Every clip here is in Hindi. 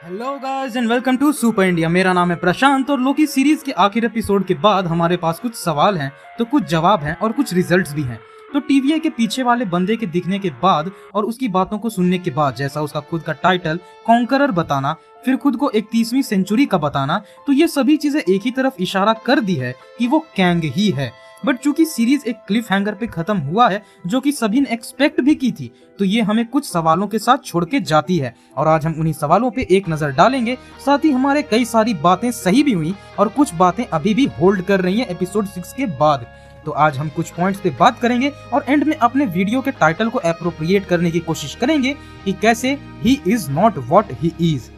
Hello guys and welcome to super India. मेरा नाम है प्रशांत और लोकी सीरीज के आखिर एपिसोड के बाद हमारे पास कुछ सवाल हैं, तो कुछ जवाब हैं और कुछ रिजल्ट्स भी हैं। तो टीवीए के पीछे वाले बंदे के दिखने के बाद और उसकी बातों को सुनने के बाद, जैसा उसका खुद का टाइटल कॉन्करर बताना, फिर खुद को 31वीं सेंचुरी का बताना, तो ये सभी चीजें एक ही तरफ इशारा कर दी है कि वो कैंग ही है। बट चूंकि सीरीज एक क्लिफ हैंगर पे खत्म हुआ है जो कि सभी ने एक्सपेक्ट भी की थी, तो ये हमें कुछ सवालों के साथ छोड़ के जाती है और आज हम उन्हीं सवालों पे एक नजर डालेंगे। साथ ही हमारे कई सारी बातें सही भी हुई और कुछ बातें अभी भी होल्ड कर रही हैं एपिसोड 6 के बाद। तो आज हम कुछ पॉइंट्स पे बात करेंगे और एंड में अपने वीडियो के टाइटल को एप्रोप्रिएट करने की कोशिश करेंगे कि कैसे he is not what he is.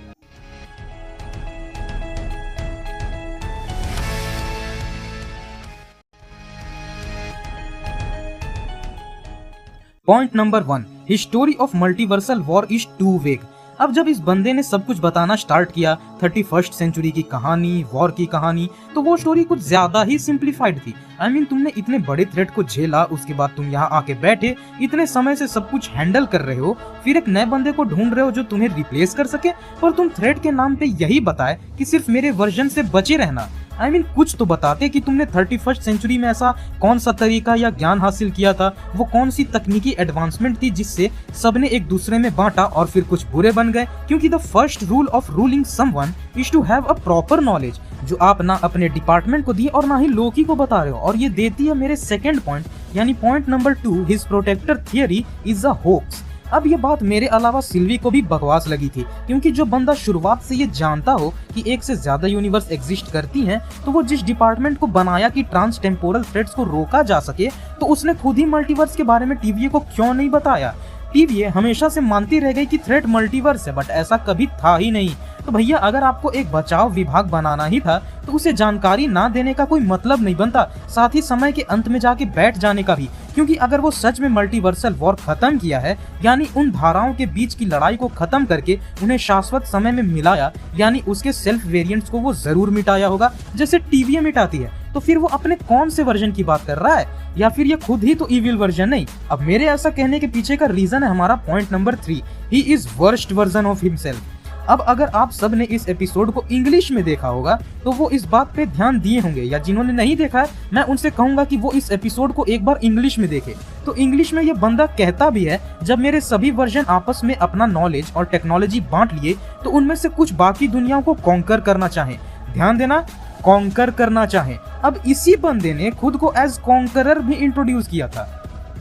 Point number 1, history of multiversal war is too vague. अब जब इस बंदे ने सब कुछ बताना स्टार्ट किया, 31st सेंचुरी की कहानी, वॉर की कहानी, तो वो स्टोरी कुछ ज्यादा ही सिंप्लीफाइड थी। I mean, तुमने इतने बड़े थ्रेट को झेला, उसके बाद तुम यहाँ आके बैठे, इतने समय से सब कुछ हैंडल कर रहे हो, फिर एक नए बंदे को ढूंढ रहे हो जो तुम्हें रिप्लेस कर सके, और तुम थ्रेट के नाम पे यही बताए कि सिर्फ मेरे वर्जन से बचे रहना। I mean, कुछ तो बताते कि तुमने 31st सेंचुरी में ऐसा कौन सा तरीका या ज्ञान हासिल किया था, वो कौन सी तकनीकी एडवांसमेंट थी जिससे सबने एक दूसरे में बांटा और फिर कुछ बुरे बन गए। क्योंकि the first rule of ruling someone is to have a proper knowledge, जो आप ना अपने डिपार्टमेंट को दिए और ना ही लोकी को बता रहे हो। और ये देती है मेरे सेकंड पॉइंट, यानी point number 2, his protector theory is a hoax. अब ये बात मेरे अलावा सिल्वी को भी बकवास लगी थी, क्योंकि जो बंदा शुरुआत से ये जानता हो कि एक से ज्यादा यूनिवर्स एग्जिस्ट करती हैं, तो वो जिस डिपार्टमेंट को बनाया कि ट्रांस टेम्पोरल थ्रेड्स को रोका जा सके, तो उसने खुद ही मल्टीवर्स के बारे में टीवीए को क्यों नहीं बताया। टीवीए हमेशा से मानती रह गई कि थ्रेड मल्टीवर्स है, बट ऐसा कभी था ही नहीं। तो भैया, अगर आपको एक बचाव विभाग बनाना ही था तो उसे जानकारी ना देने का कोई मतलब नहीं बनता, साथ ही समय के अंत में जाके बैठ जाने का भी। क्योंकि अगर वो सच में मल्टीवर्सल वॉर खत्म किया है, यानी उन धाराओं के बीच की लड़ाई को खत्म करके उन्हें शाश्वत समय में मिलाया, यानी उसके सेल्फ वेरिएंट्स को वो जरूर मिटाया होगा जैसे टीवीए मिटाती है, तो फिर वो अपने कौन से वर्जन की बात कर रहा है, या फिर ये खुद ही तो इविल वर्जन नहीं। अब मेरे ऐसा कहने के पीछे का रीजन है हमारा point number 3, he is worst version of himself. अब अगर आप सब ने इस एपिसोड को इंग्लिश में देखा होगा तो वो इस बात पे ध्यान दिए होंगे, या जिन्होंने नहीं देखा है मैं उनसे कहूंगा कि वो इस एपिसोड को एक बार इंग्लिश में देखे। तो इंग्लिश में ये बंदा कहता भी है, जब मेरे सभी वर्जन आपस में अपना नॉलेज और टेक्नोलॉजी बांट लिए तो उनमें से कुछ बाकी दुनियाओं को कॉन्कर करना चाहें। ध्यान देना, कॉन्कर करना चाहें। अब इसी बंदे ने खुद को एज कॉन्करर भी इंट्रोड्यूस किया था।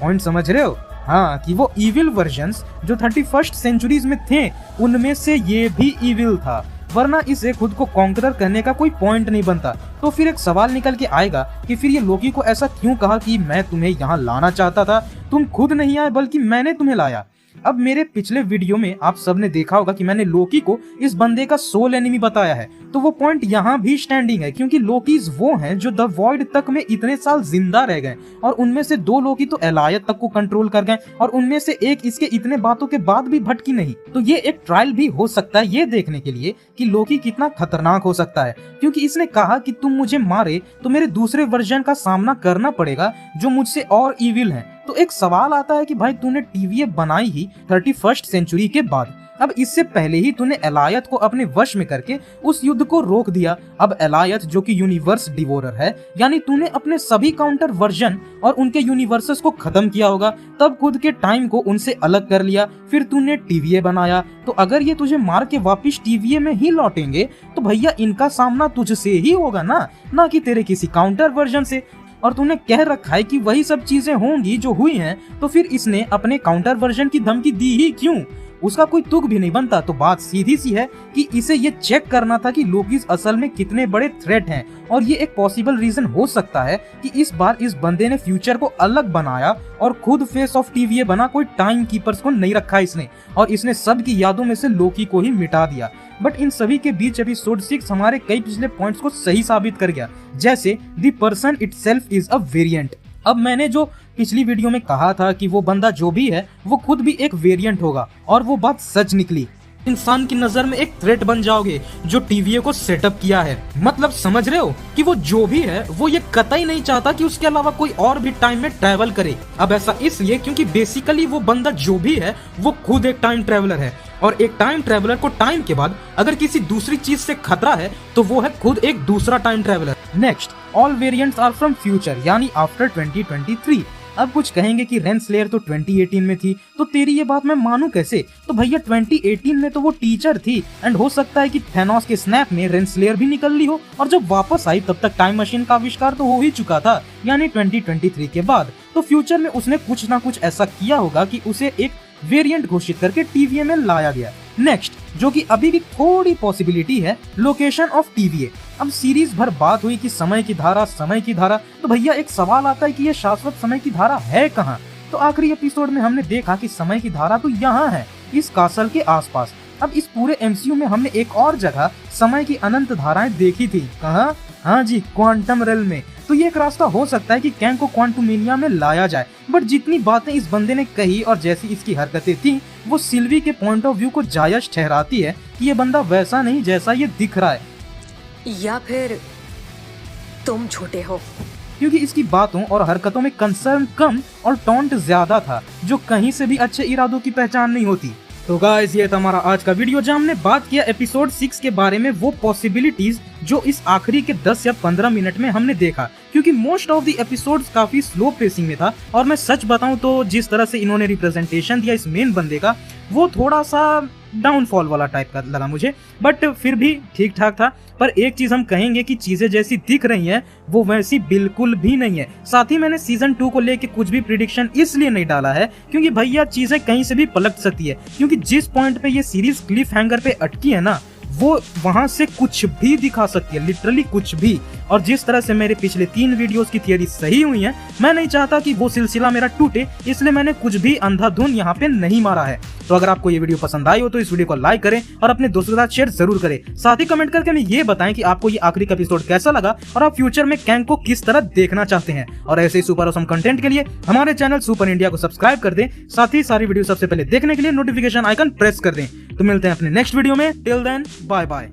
पॉइंट समझ रहे हो? हाँ, कि वो इविल वर्जन्स जो 31st सेंचुरीज में थे, उनमें से ये भी इविल था, वरना इसे खुद को कॉन्करर करने का कोई पॉइंट नहीं बनता। तो फिर एक सवाल निकल के आएगा कि फिर ये लोकी को ऐसा क्यों कहा कि मैं तुम्हें यहाँ लाना चाहता था, तुम खुद नहीं आए बल्कि मैंने तुम्हें लाया। अब मेरे पिछले वीडियो में आप सबने देखा होगा कि मैंने लोकी को इस बंदे का सोल एनिमी बताया है, तो वो पॉइंट यहाँ भी स्टैंडिंग है, क्योंकि लोकीज वो हैं जो द वॉइड तक में इतने साल जिंदा रह गए, और उनमें से 2 लोकी तो एलायत तक को कंट्रोल कर गए, और उनमें से एक इसके इतने बातों के बाद भी भटकी नहीं। तो ये एक ट्रायल भी हो सकता है ये देखने के लिए कि लोकी कितना खतरनाक हो सकता है, क्योंकि इसने कहा कि तुम मुझे मारे तो मेरे दूसरे वर्जन का सामना करना पड़ेगा जो मुझसे और इविल है। तो एक सवाल आता है कि भाई, तूने टीवीए बनाई ही 31st सेंचुरी के बाद, अब इससे पहले ही तूने एलायत को अपने वश में करके उस युद्ध को रोक दिया। अब एलायत जो कि यूनिवर्स डिवोरर है, यानी तूने अपने सभी काउंटर वर्जन और उनके यूनिवर्सेस को खत्म किया होगा, तब खुद के टाइम को उनसे अलग कर लिया, फिर तूने टीवीए बनाया। तो अगर ये तुझे मार के वापिस टीवीए में ही लौटेंगे तो भैया इनका सामना तुझसे ही होगा ना कि तेरे किसी काउंटर वर्जन से। और तूने कह रखा है कि वही सब चीजें होंगी जो हुई हैं, तो फिर इसने अपने काउंटर वर्जन की धमकी दी ही क्यों? उसका कोई तुक भी नहीं बनता। तो बात सीधी सी है कि इसे ये चेक करना था कि लोकीज असल में कितने बड़े थ्रेट हैं, और ये एक पॉसिबल रीजन हो सकता है कि इस बार इस बंदे ने फ्यूचर को अलग बनाया और खुद फेस ऑफ टीवीए बना, कोई टाइम कीपर्स को नहीं रखा इसने, और इसने सब की यादों में से लोकी को ही मिटा दिया। बट इन सभी के बीच एपिसोड 6 हमारे कई पिछले पॉइंट्स को सही साबित कर गया, जैसे the person itself is a variant. अब मैंने जो पिछली वीडियो में कहा था कि वो बंदा जो भी है वो खुद भी एक वेरिएंट होगा, और वो बात सच निकली। इंसान की नजर में एक थ्रेट बन जाओगे जो टीवीए को सेटअप किया है। मतलब समझ रहे हो कि वो जो भी है वो ये कतई नहीं चाहता कि उसके अलावा कोई और भी टाइम में ट्रैवल करे। अब ऐसा इसलिए क्योंकि बेसिकली वो बंदा जो भी है वो खुद एक टाइम ट्रैवलर है। और एक टाइम ट्रेवलर को टाइम के बाद अगर किसी दूसरी चीज से खतरा है तो वो है खुद एक दूसरा time traveller. Next, all variants are from future यानी आफ्टर 2023। अब कुछ कहेंगे कि रेनस्लेयर तो 2018 में थी, तो तेरी ये बात मैं मानूं कैसे? तो भैया 2018 में तो वो टीचर थी एंड हो सकता है कि थैनोस के स्नैप में रेनस्लेयर भी निकल ली हो और जब वापस आई तब तक टाइम मशीन का आविष्कार तो हो ही चुका था यानी 2023 के बाद। तो फ्यूचर में उसने कुछ ना कुछ ऐसा किया होगा कि उसे एक वेरिएंट घोषित करके TVA में लाया गया। नेक्स्ट, जो कि अभी भी थोड़ी पॉसिबिलिटी है, लोकेशन ऑफ TVA। अब सीरीज भर बात हुई कि समय की धारा, तो भैया एक सवाल आता है कि ये शाश्वत समय की धारा है कहाँ? तो आखिरी एपिसोड में हमने देखा कि समय की धारा तो यहाँ है, इस कासल के आसपास। अब इस पूरे MCU में हमने एक और जगह समय की अनंत धाराएं देखी थी, कहाँ? हाँ जी, क्वांटम रेल में। तो ये एक रास्ता हो सकता है कि कैंग को क्वांटुमेनिया में लाया जाए, बट जितनी बातें इस बंदे ने कही और जैसी इसकी हरकतें थी वो सिल्वी के पॉइंट ऑफ व्यू को जायज ठहराती है कि ये बंदा वैसा नहीं जैसा ये दिख रहा है। या फिर तुम झूठे हो, क्योंकि इसकी बातों और हरकतों में कंसर्न कम और टॉन्ट ज्यादा था, जो कहीं से भी अच्छे इरादों की पहचान नहीं होती। तो गाइस, ये था हमारा आज का वीडियो जहां हमने बात किया एपिसोड 6 के बारे में, वो पॉसिबिलिटीज जो इस आखिरी के 10 या 15 मिनट में हमने देखा। क्योंकि मोस्ट ऑफ द एपिसोड्स काफी स्लो पेसिंग में था और मैं सच बताऊं तो जिस तरह से इन्होंने रिप्रेजेंटेशन दिया इस मेन बंदे का, वो थोड़ा सा डाउनफॉल वाला टाइप का लगा मुझे, बट फिर भी ठीक ठाक था। पर एक चीज हम कहेंगे कि चीजें जैसी दिख रही हैं वो वैसी बिल्कुल भी नहीं है। साथ ही मैंने सीजन 2 को लेके कुछ भी प्रिडिक्शन इसलिए नहीं डाला है क्योंकि भैया चीजें कहीं से भी पलट सकती है, क्योंकि जिस पॉइंट पे ये सीरीज क्लिफ हैंगर पे अटकी है ना, वो वहां से कुछ भी दिखा सकती है, लिटरली कुछ भी। और जिस तरह से मेरे पिछले 3 वीडियोस की थियरी सही हुई है, मैं नहीं चाहता कि वो सिलसिला मेरा टूटे, इसलिए मैंने कुछ भी अंधाधुन यहाँ पे नहीं मारा है। तो अगर आपको ये वीडियो पसंद आई हो तो इस वीडियो को लाइक करें और अपने दोस्तों के साथ शेयर जरूर करें। साथ ही कमेंट करके हमें ये बताएं कि आपको ये आखिरी का एपिसोड कैसा लगा और आप फ्यूचर में कैंग को किस तरह देखना चाहते हैं। और ऐसे ही सुपर ऑसम कंटेंट के लिए हमारे चैनल सुपर इंडिया को सब्सक्राइब कर दें। साथ ही सारी वीडियो सबसे पहले देखने के लिए नोटिफिकेशन आइकन प्रेस कर दें। तो मिलते हैं अपने नेक्स्ट वीडियो में। Till then, bye bye.